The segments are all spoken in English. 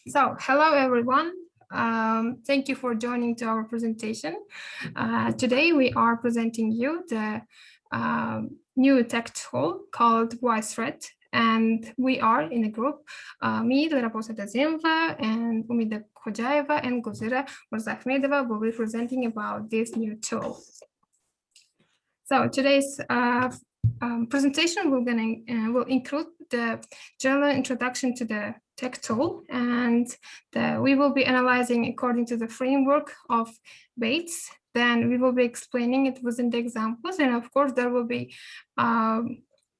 So, hello everyone. Thank you for joining to our presentation. Today we are presenting you the new tech tool called VoiceThread, and we are in a group. Me, Dilrabo and Umida and Gulzira will be presenting about this new tool. So today's presentation will include the general introduction to the tech tool, and we will be analyzing according to the framework of Bates. Then we will be explaining it within the examples, and of course there will be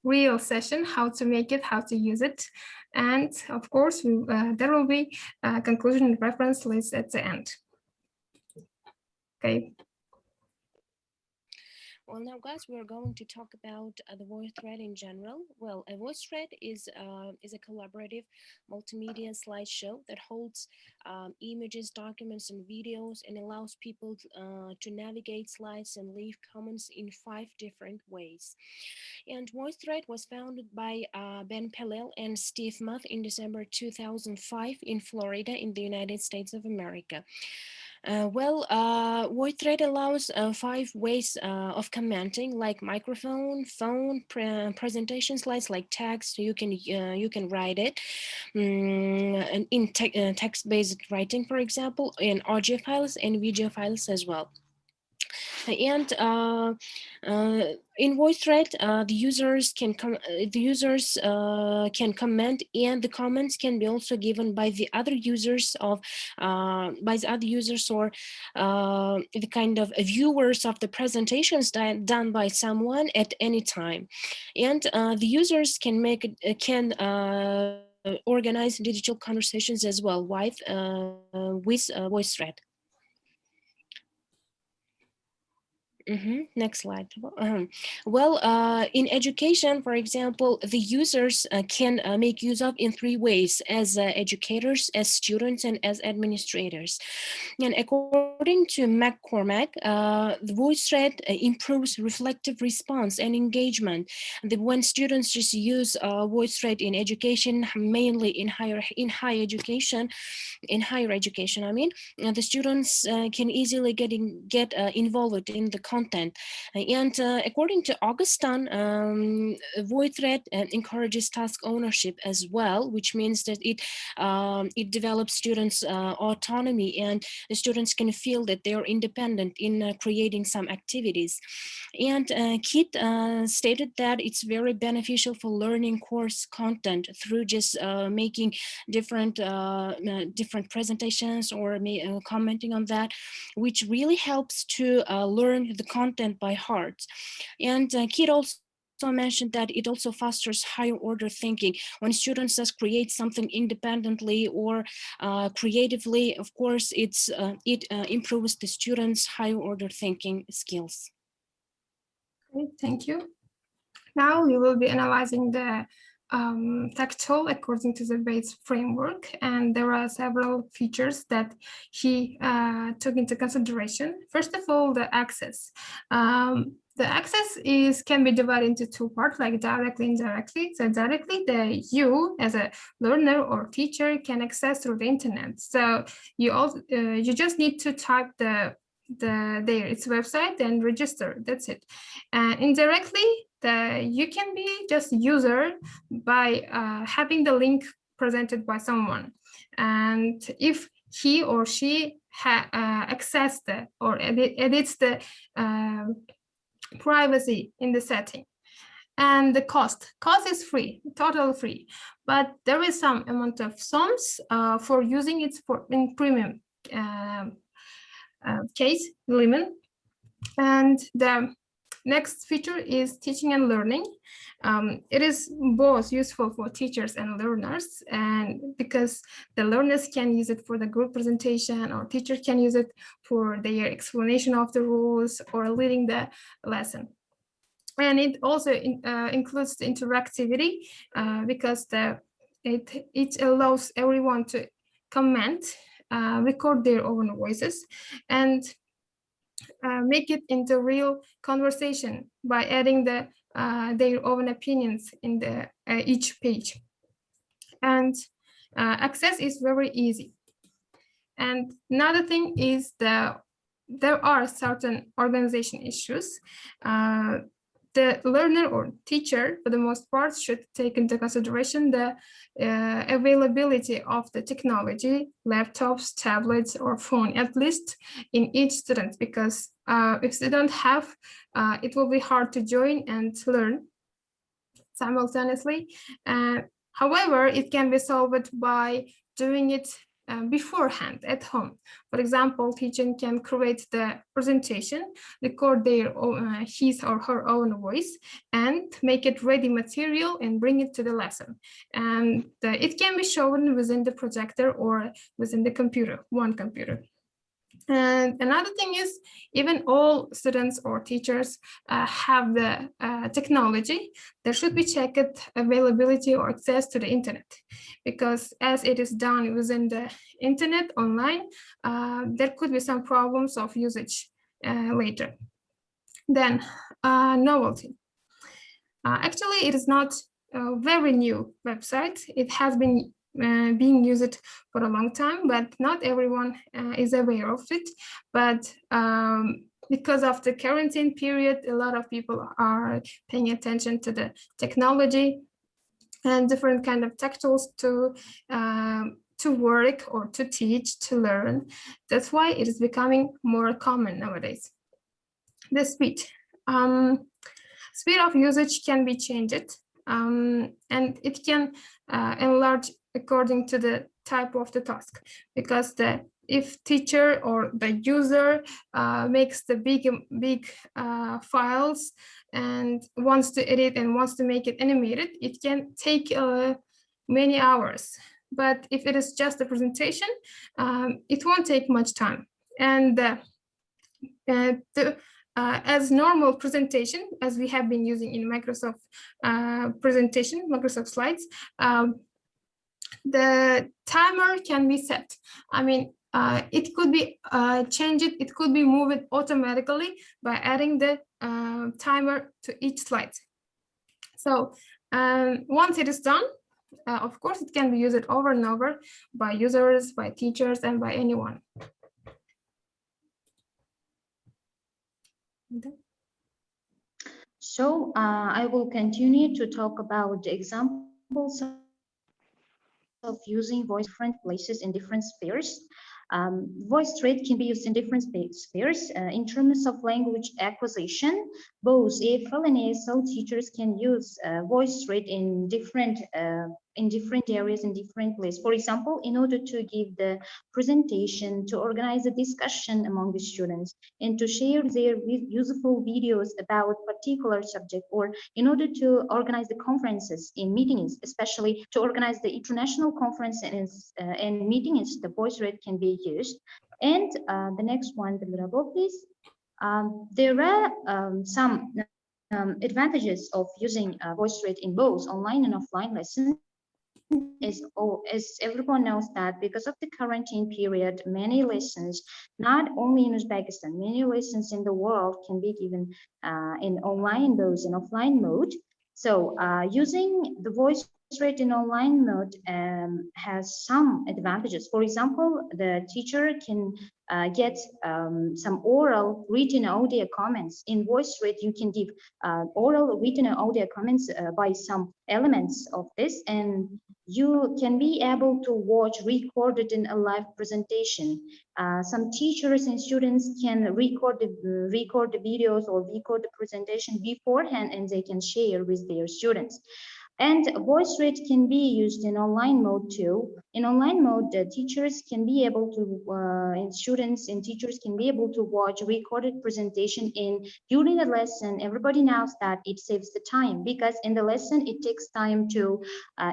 real session how to make it, how to use it, and of course there will be a conclusion and reference list at the end. Okay. Well, now, guys, we're going to talk about the VoiceThread in general. Well, a VoiceThread is a collaborative multimedia slideshow that holds images, documents, and videos, and allows people to navigate slides and leave comments in 5 different ways. And VoiceThread was founded by Ben Pelel and Steve Muth in December 2005 in Florida in the United States of America. VoiceThread allows 5 ways of commenting, like microphone, phone, presentation slides, like text. You can write it and in text-based writing, for example, in audio files and video files as well. And in VoiceThread, the users can comment, and the comments can be also given by the other users or the kind of viewers of the presentations done by someone at any time. And the users can organize digital conversations as well with VoiceThread. Next slide. In education, for example, the users can make use of in 3 ways: as educators, as students, and as administrators. And according to McCormack, the VoiceThread improves reflective response and engagement. When students just use VoiceThread in education, mainly in higher education, I mean, the students can easily get involved in the content. And according to Augustin, VoiceThread encourages task ownership as well, which means that it develops students' autonomy, and the students can feel that they are independent in creating some activities. And Kit stated that it's very beneficial for learning course content through just making different presentations or commenting on that, which really helps to learn the content by heart. And Kit also mentioned that it also fosters higher order thinking. When students just create something independently or creatively, of course, it improves the students' higher order thinking skills. Great, thank you. Now we will be analyzing the tech tool according to the Bates framework, and there are several features that he took into consideration. First of all, the access. The access can be divided into 2 parts, like directly and indirectly. So directly, you as a learner or teacher can access through the internet. So you just need to type its website and register. That's it. And indirectly, you can be just user by having the link presented by someone, and if he or she access or edits the privacy in the setting. And the cost is free, totally free, but there is some amount of sums for using it in premium case limit. And the next feature is teaching and learning. It is both useful for teachers and learners, and because the learners can use it for the group presentation, or teachers can use it for their explanation of the rules or leading the lesson. And it also includes the interactivity because it allows everyone to comment, record their own voices, and make it into real conversation by adding their own opinions in each page. and access is very easy. And another thing is that there are certain organization issues. The learner or teacher, for the most part, should take into consideration the availability of the technology, laptops, tablets, or phone, at least in each student, because if they don't have, it will be hard to join and learn simultaneously. However, it can be solved by doing it beforehand at home. For example, teacher can create the presentation, record their his or her own voice, and make it ready material and bring it to the lesson. And it can be shown within the projector or within the computer, one computer. And another thing is, even all students or teachers have the technology, there should be checked availability or access to the internet, because as it is done within the internet online, there could be some problems of usage later. Then novelty. Actually, it is not a very new website. It has been being used for a long time, but not everyone is aware of it. But because of the quarantine period, a lot of people are paying attention to the technology and different kind of tech tools to work or to teach, to learn. That's why it is becoming more common nowadays. The speed. Speed of usage can be changed, and it can enlarge according to the type of the task, because if teacher or the user makes the big files and wants to edit and wants to make it animated, it can take many hours. But if it is just a presentation, it won't take much time. And as normal presentation, as we have been using in Microsoft presentation, Microsoft Slides, the timer can be set. I mean, it could be changed, it could be moved automatically by adding the timer to each slide. So once it is done, of course, it can be used over and over by users, by teachers, and by anyone. So I will continue to talk about the examples of using voice different places in different spheres. VoiceThread can be used in different spheres. In terms of language acquisition, both EFL and ASL teachers can use VoiceThread in different areas, in different places. For example, in order to give the presentation, to organize a discussion among the students, and to share their useful videos about particular subject, or in order to organize the conferences in meetings, especially to organize the international conferences and meetings, the VoiceThread can be used. And the next one, Dilrabo, please. There are some advantages of using VoiceThread in both online and offline lessons. As everyone knows that because of the quarantine period, many lessons, not only in Uzbekistan, many lessons in the world can be given in online, both in offline mode. So using the VoiceThread in online mode has some advantages. For example, the teacher can get some oral, written, audio comments. In VoiceThread, you can give oral, written, audio comments by some elements of this, and you can be able to watch recorded in a live presentation. Some teachers and students can record the videos or record the presentation beforehand, and they can share with their students. And VoiceThread can be used in online mode too. In online mode, the teachers can be able to, and students and teachers can be able to watch recorded presentation during the lesson. Everybody knows that it saves the time, because in the lesson, it takes time to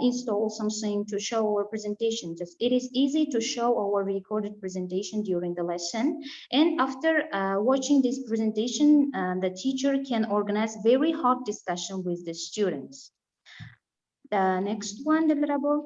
install something to show our presentation. Just it is easy to show our recorded presentation during the lesson. And after watching this presentation, the teacher can organize very hot discussion with the students. The next one, Dilrabo.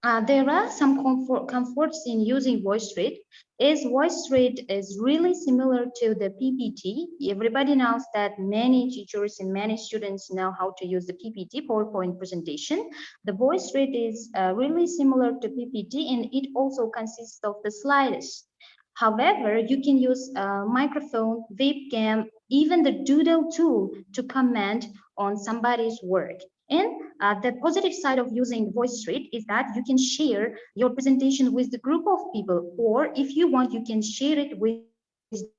There are some comforts in using VoiceThread. Is VoiceThread is really similar to the PPT. Everybody knows that many teachers and many students know how to use the PPT, PowerPoint presentation. The VoiceThread is really similar to PPT, and it also consists of the slides. However, you can use a microphone, webcam, even the doodle tool to comment on somebody's work. And the positive side of using VoiceThread is that you can share your presentation with the group of people, or if you want, you can share it with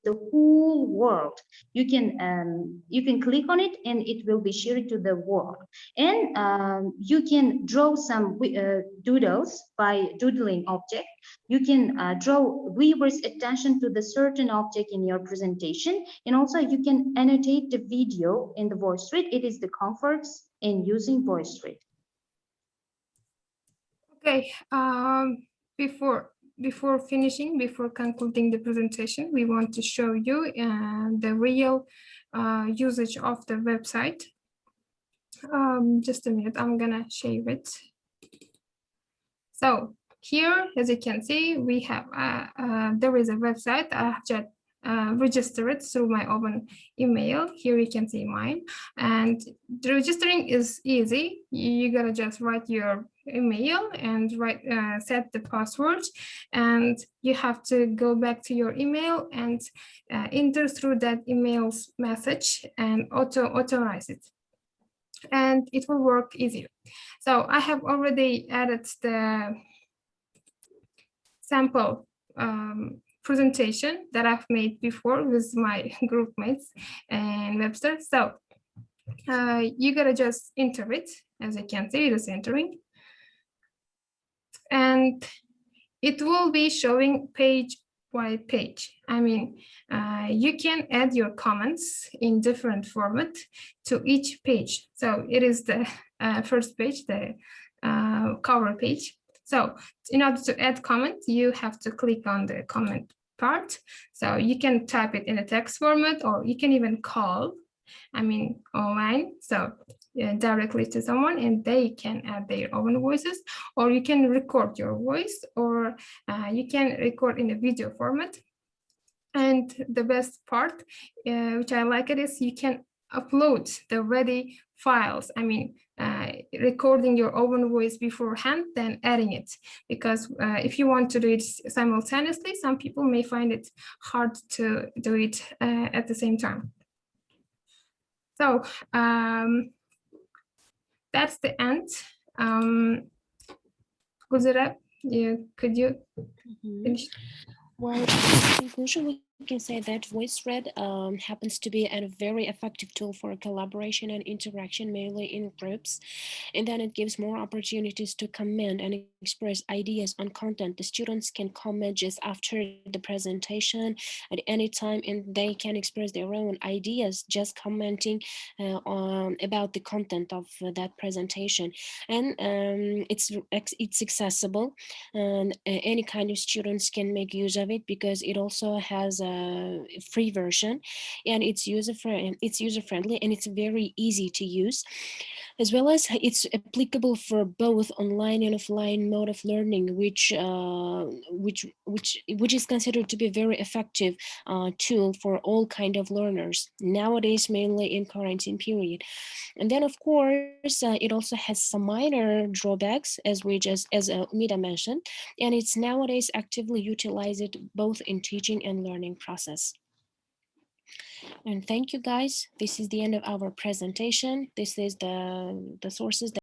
the whole world. You can click on it and it will be shared to the world. And you can draw some doodles by doodling object. You can draw viewers' attention to the certain object in your presentation, and also you can annotate the video in the VoiceThread. It is the comforts in using VoiceThread. Okay, before finishing, before concluding the presentation, we want to show you the real usage of the website. Just a minute, I'm gonna share it. So here, as you can see, we have there is a website. I have just registered through my open email. Here you can see mine, and the registering is easy. You gotta just write your email and set the password, and you have to go back to your email and enter through that email's message and authorize it, and it will work easier. So I have already added the sample presentation that I've made before with my group mates and Webster. So you gotta just enter it. As you can see, it is entering. And it will be showing page by page. I mean, you can add your comments in different format to each page. So it is the first page, the cover page. So in order to add comment, you have to click on the comment part. So you can type it in a text format, or you can even call, online. So directly to someone, and they can add their own voices, or you can record your voice, or you can record in a video format. And the best part, which I like it, is you can upload the ready files. Recording your own voice beforehand, then adding it. Because if you want to do it simultaneously, some people may find it hard to do it at the same time. So that's the end. Gulzira, could you finish? Well, in conclusion, we can say that VoiceThread happens to be a very effective tool for collaboration and interaction, mainly in groups. And then it gives more opportunities to comment and express ideas on content. The students can comment just after the presentation at any time, and they can express their own ideas just commenting about the content of that presentation. And it's accessible, and any kind of students can make use of it, because it also has a free version, and it's user-friendly, and it's very easy to use, as well as it's applicable for both online and offline mode of learning, which is considered to be a very effective tool for all kind of learners nowadays, mainly in quarantine period. And then, of course, it also has some minor drawbacks, as Umida mentioned, and it's nowadays actively utilized both in teaching and learning process. And thank you, guys. This is the end of our presentation. This is the sources that